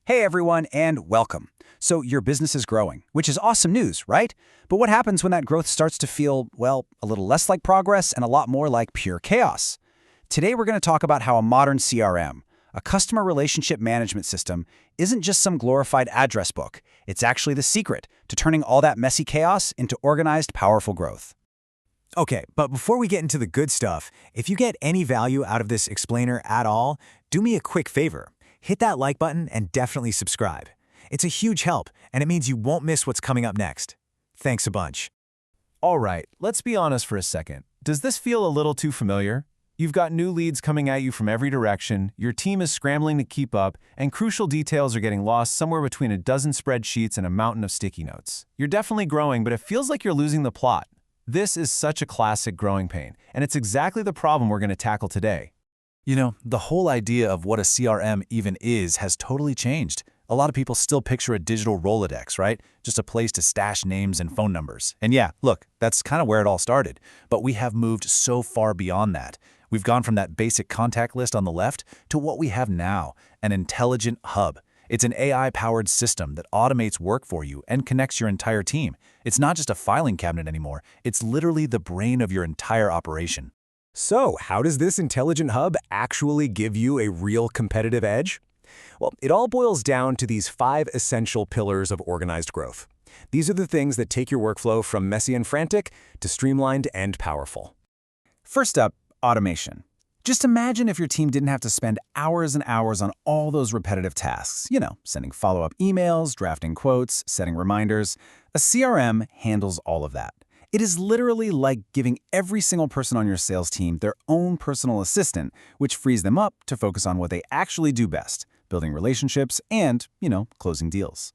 Hey everyone, and welcome. So your business is growing, which is awesome news, right? But what happens when that growth starts to feel, well, a little less like progress and a lot more like pure chaos? Today we're going to talk about how a modern CRM, a customer relationship management system, isn't just some glorified address book. It's actually the secret to turning all that messy chaos into organized, powerful growth. Okay, but before we get into the good stuff, if you get any value out of this explainer at all, do me a quick favor. Hit that like button and definitely subscribe. It's a huge help, and it means you won't miss what's coming up next. Thanks a bunch. All right, let's be honest for a second. Does this feel a little too familiar? You've got new leads coming at you from every direction, your team is scrambling to keep up, and crucial details are getting lost somewhere between a dozen spreadsheets and a mountain of sticky notes. You're definitely growing, but it feels like you're losing the plot. This is such a classic growing pain, and it's exactly the problem we're going to tackle today. You know, the whole idea of what a CRM even is has totally changed. A lot of people still picture a digital Rolodex, right? Just a place to stash names and phone numbers. And yeah, look, that's kind of where it all started. But we have moved so far beyond that. We've gone from that basic contact list on the left to what we have now, an intelligent hub. It's an AI-powered system that automates work for you and connects your entire team. It's not just a filing cabinet anymore. It's literally the brain of your entire operation. So, how does this intelligent hub actually give you a real competitive edge? Well, it all boils down to these 5 essential pillars of organized growth. These are the things that take your workflow from messy and frantic to streamlined and powerful. First up, automation. Just imagine if your team didn't have to spend hours and hours on all those repetitive tasks. Sending follow-up emails, drafting quotes, setting reminders. A CRM handles all of that. It is literally like giving every single person on your sales team their own personal assistant, which frees them up to focus on what they actually do best, building relationships and, closing deals.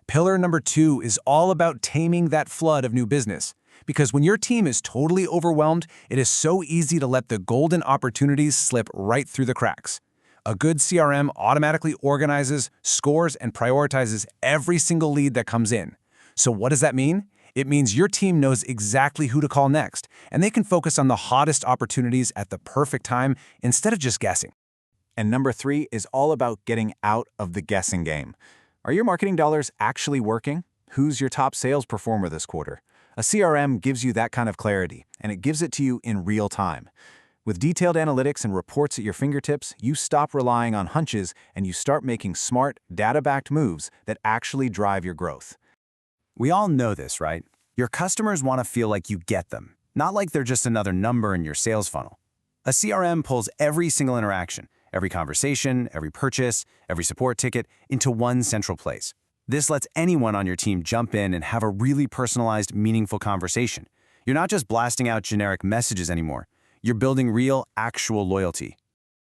Pillar number 2 is all about taming that flood of new business. Because when your team is totally overwhelmed, it is so easy to let the golden opportunities slip right through the cracks. A good CRM automatically organizes, scores, and prioritizes every single lead that comes in. So what does that mean? It means your team knows exactly who to call next, and they can focus on the hottest opportunities at the perfect time instead of just guessing. And number 3 is all about getting out of the guessing game. Are your marketing dollars actually working? Who's your top sales performer this quarter? A CRM gives you that kind of clarity, and it gives it to you in real time. With detailed analytics and reports at your fingertips, you stop relying on hunches and you start making smart, data-backed moves that actually drive your growth. We all know this, right? Your customers want to feel like you get them, not like they're just another number in your sales funnel. A CRM pulls every single interaction, every conversation, every purchase, every support ticket into one central place. This lets anyone on your team jump in and have a really personalized, meaningful conversation. You're not just blasting out generic messages anymore. You're building real, actual loyalty.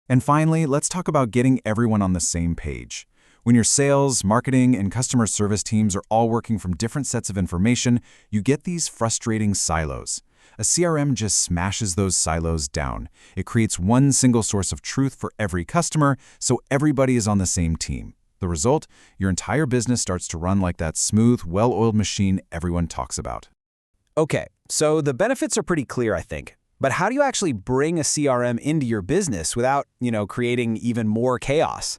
And finally, let's talk about getting everyone on the same page. When your sales, marketing, and customer service teams are all working from different sets of information, you get these frustrating silos. A CRM just smashes those silos down. It creates one single source of truth for every customer, so everybody is on the same team. The result? Your entire business starts to run like that smooth, well-oiled machine everyone talks about. Okay, so the benefits are pretty clear, I think. But how do you actually bring a CRM into your business without, creating even more chaos?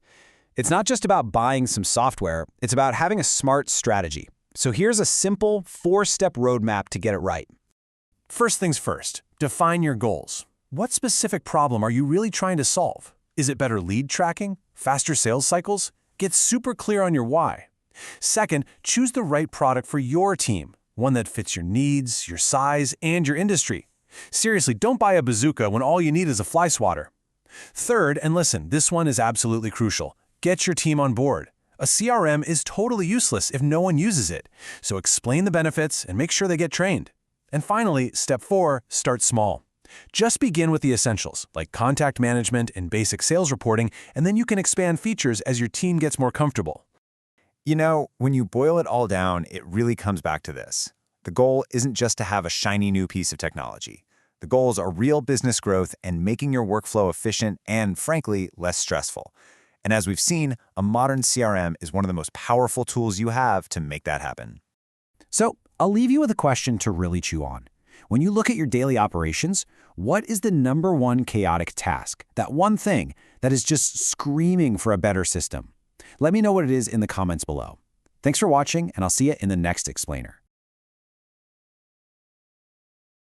It's not just about buying some software, it's about having a smart strategy. So here's a simple 4-step roadmap to get it right. First things first, define your goals. What specific problem are you really trying to solve? Is it better lead tracking? Faster sales cycles? Get super clear on your why. Second, choose the right product for your team, one that fits your needs, your size, and your industry. Seriously, don't buy a bazooka when all you need is a fly swatter. Third, and listen, this one is absolutely crucial. Get your team on board. A CRM is totally useless if no one uses it, so explain the benefits and make sure they get trained. And finally, step 4, start small. Just begin with the essentials, like contact management and basic sales reporting, and then you can expand features as your team gets more comfortable. When you boil it all down, it really comes back to this. The goal isn't just to have a shiny new piece of technology. The goals are real business growth and making your workflow efficient and, frankly, less stressful. And as we've seen, a modern CRM is one of the most powerful tools you have to make that happen. So I'll leave you with a question to really chew on. When you look at your daily operations, what is the number one chaotic task? That one thing that is just screaming for a better system? Let me know what it is in the comments below. Thanks for watching, and I'll see you in the next explainer.